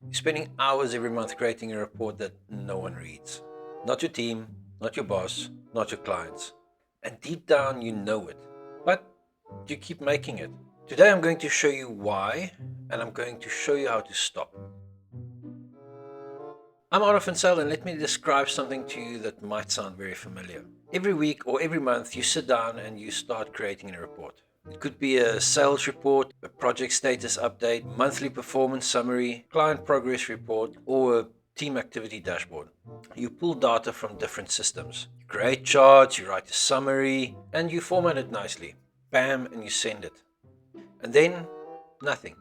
You're spending hours every month creating a report that no one reads. Not your team, not your boss, not your clients. And deep down, you know it. But you keep making it. Today, I'm going to show you why, and I'm going to show you how to stop. I'm Arno van Zyl, and let me describe something to you that might sound very familiar. Every week or every month, you sit down and you start creating a report. It could be a sales report, a project status update, monthly performance summary, client progress report, or a team activity dashboard. You pull data from different systems. You create charts, you write a summary, and you format it nicely. Bam, and you send it. And then, nothing.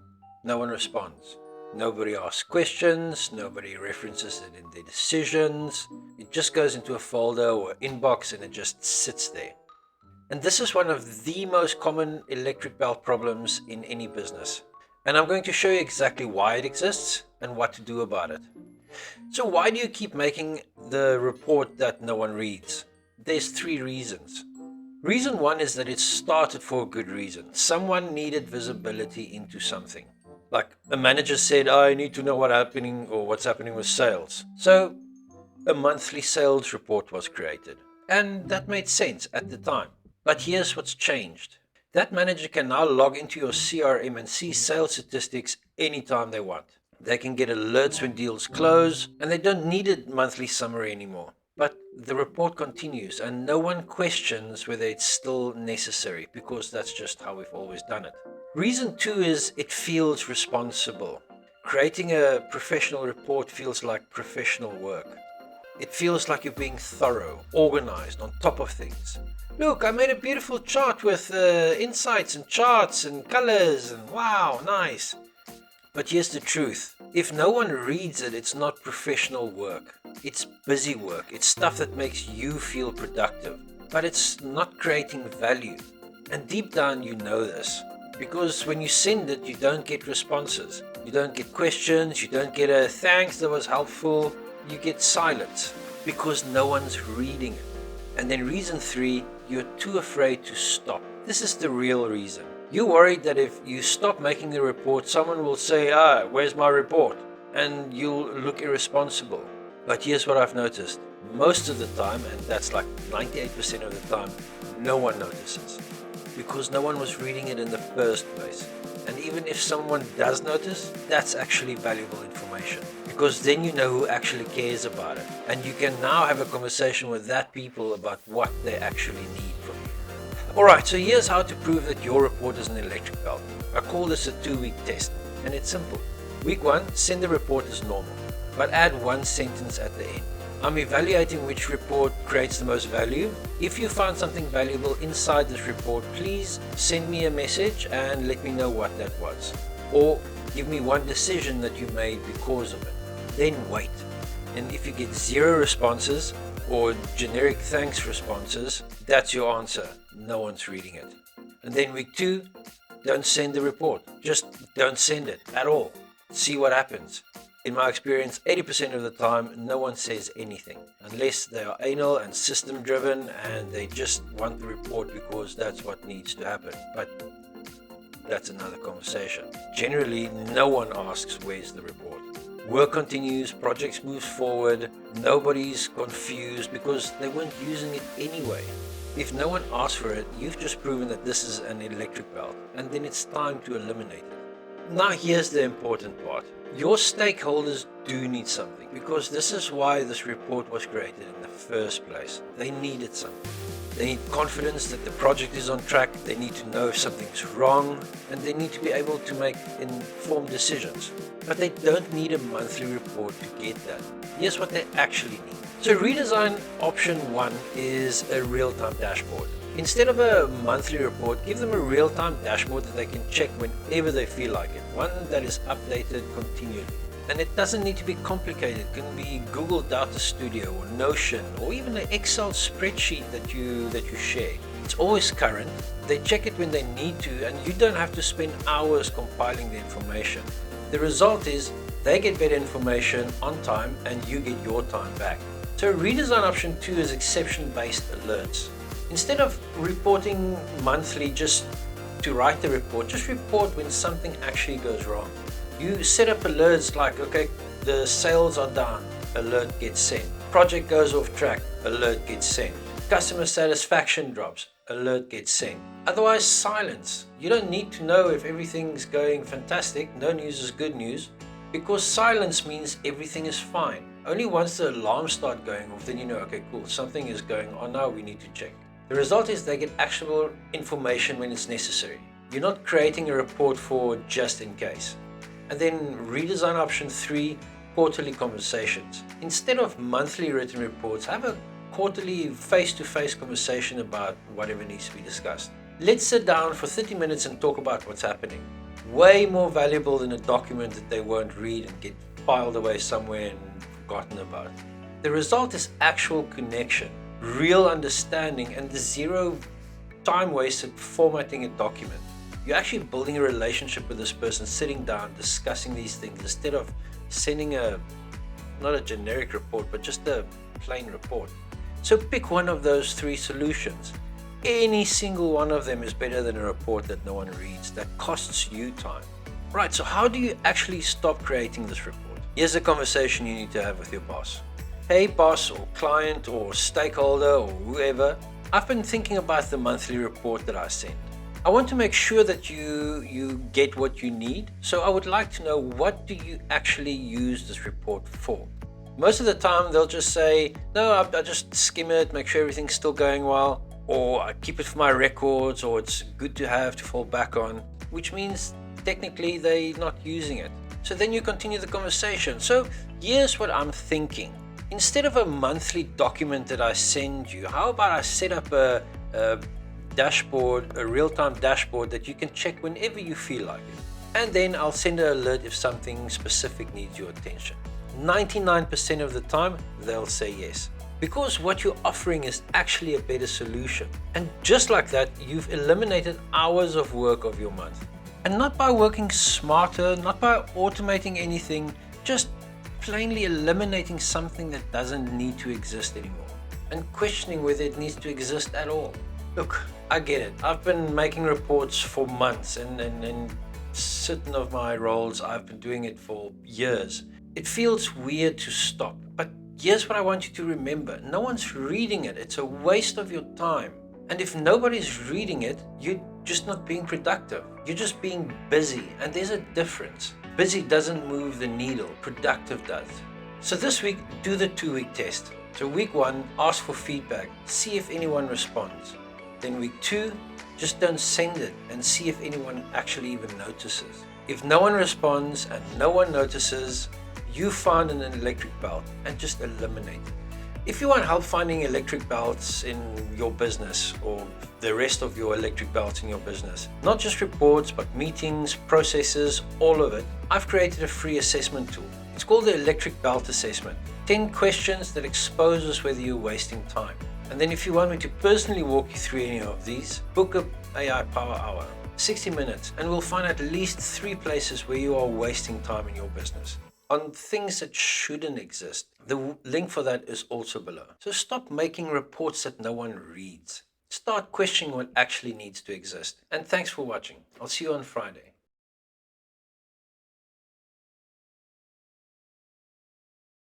No one responds. Nobody asks questions, nobody references it in their decisions. It just goes into a folder or inbox and it just sits there. And this is one of the most common electric belt problems in any business. And I'm going to show you exactly why it exists and what to do about it. So why do you keep making the report that no one reads? There's 3 reasons. Reason 1 is that it started for a good reason. Someone needed visibility into something. Like a manager said, I need to know what's happening with sales. So a monthly sales report was created. And that made sense at the time. But here's what's changed. That manager can now log into your CRM and see sales statistics anytime they want. They can get alerts when deals close, and they don't need a monthly summary anymore. But the report continues, and no one questions whether it's still necessary, because that's just how we've always done it. Reason 2 is it feels responsible. Creating a professional report feels like professional work. It feels like you're being thorough, organized, on top of things. Look, I made a beautiful chart with insights and charts and colors, and wow, nice. But here's the truth. If no one reads it, it's not professional work. It's busy work. It's stuff that makes you feel productive. But it's not creating value. And deep down you know this. Because when you send it, you don't get responses. You don't get questions. You don't get a thanks, that was helpful. You get silence because no one's reading it. And then reason 3, you're too afraid to stop. This is the real reason. You're worried that if you stop making the report, someone will say, where's my report? And you'll look irresponsible. But here's what I've noticed. Most of the time, and that's like 98% of the time, no one notices. Because no one was reading it in the first place. And even if someone does notice, that's actually valuable information. Because then you know who actually cares about it. And you can now have a conversation with that people about what they actually need from you. Alright, so here's how to prove that your report is an electric belt. I call this a 2-week test. And it's simple. Week 1, send the report as normal. But add 1 sentence at the end. I'm evaluating which report creates the most value. If you found something valuable inside this report, please send me a message and let me know what that was. Or give me 1 decision that you made because of it. Then wait. And if you get 0 responses or generic thanks responses, that's your answer. No one's reading it. And then week 2, don't send the report. Just don't send it at all. See what happens. In my experience, 80% of the time, no one says anything, unless they are anal and system driven and they just want the report because that's what needs to happen. But that's another conversation. Generally, no one asks where's the report. Work continues, projects move forward, nobody's confused because they weren't using it anyway. If no one asks for it, you've just proven that this is an electric belt, and then it's time to eliminate it. Now here's the important part. Your stakeholders do need something, because this is why this report was created in the first place. They needed something. They need confidence that the project is on track, they need to know if something's wrong, and they need to be able to make informed decisions. But they don't need a monthly report to get that. Here's what they actually need. So redesign option 1 is a real-time dashboard. Instead of a monthly report, give them a real-time dashboard that they can check whenever they feel like it. One that is updated continually. And it doesn't need to be complicated. It can be Google Data Studio or Notion or even an Excel spreadsheet that you share. It's always current. They check it when they need to, and you don't have to spend hours compiling the information. The result is they get better information on time and you get your time back. So redesign option 2 is exception-based alerts. Instead of reporting monthly just to write the report, just report when something actually goes wrong. You set up alerts like, okay, the sales are down, alert gets sent. Project goes off track, alert gets sent. Customer satisfaction drops, alert gets sent. Otherwise, silence. You don't need to know if everything's going fantastic. No news is good news, because silence means everything is fine. Only once the alarms start going off, then you know, okay, cool, something is going on now, we need to check. The result is they get actionable information when it's necessary. You're not creating a report for just in case. And then redesign option 3, quarterly conversations. Instead of monthly written reports, have a quarterly face-to-face conversation about whatever needs to be discussed. Let's sit down for 30 minutes and talk about what's happening. Way more valuable than a document that they won't read and get filed away somewhere and forgotten about. The result is actual connection, real understanding, and the zero time wasted formatting a document. You're actually building a relationship with this person, sitting down, discussing these things, instead of sending not a generic report, but just a plain report. So pick one of those 3 solutions. Any single one of them is better than a report that no one reads, that costs you time. Right, so how do you actually stop creating this report? Here's a conversation you need to have with your boss. Hey boss, or client, or stakeholder, or whoever, I've been thinking about the monthly report that I send. I want to make sure that you get what you need, so I would like to know, what do you actually use this report for? Most of the time they'll just say, no, I just skim it, make sure everything's still going well, or I keep it for my records, or it's good to have to fall back on, which means technically they're not using it. So then you continue the conversation. So here's what I'm thinking. Instead of a monthly document that I send you, how about I set up a dashboard, a real-time dashboard that you can check whenever you feel like it. And then I'll send an alert if something specific needs your attention. 99% of the time, they'll say yes. Because what you're offering is actually a better solution. And just like that, you've eliminated hours of work of your month. And not by working smarter, not by automating anything, just plainly eliminating something that doesn't need to exist anymore, and questioning whether it needs to exist at all. Look, I get it. I've been making reports for months, and certain of my roles, I've been doing it for years. It feels weird to stop, but here's what I want you to remember. No one's reading it. It's a waste of your time. And if nobody's reading it, you're just not being productive. You're just being busy, and there's a difference. Busy doesn't move the needle, productive does. So this week, do the 2-week test. So week 1, ask for feedback, see if anyone responds. Then week 2, just don't send it and see if anyone actually even notices. If no one responds and no one notices, you found an electric belt, and just eliminate it. If you want help finding electric belts in your business, or the rest of your electric belts in your business, not just reports, but meetings, processes, all of it, I've created a free assessment tool. It's called the Electric Belt Assessment. 10 questions that exposes whether you're wasting time. And then if you want me to personally walk you through any of these, book a AI Power Hour, 60 minutes, and we'll find at least 3 places where you are wasting time in your business on things that shouldn't exist. The link for that is also below. So stop making reports that no one reads. Start questioning what actually needs to exist. And thanks for watching. I'll see you on Friday.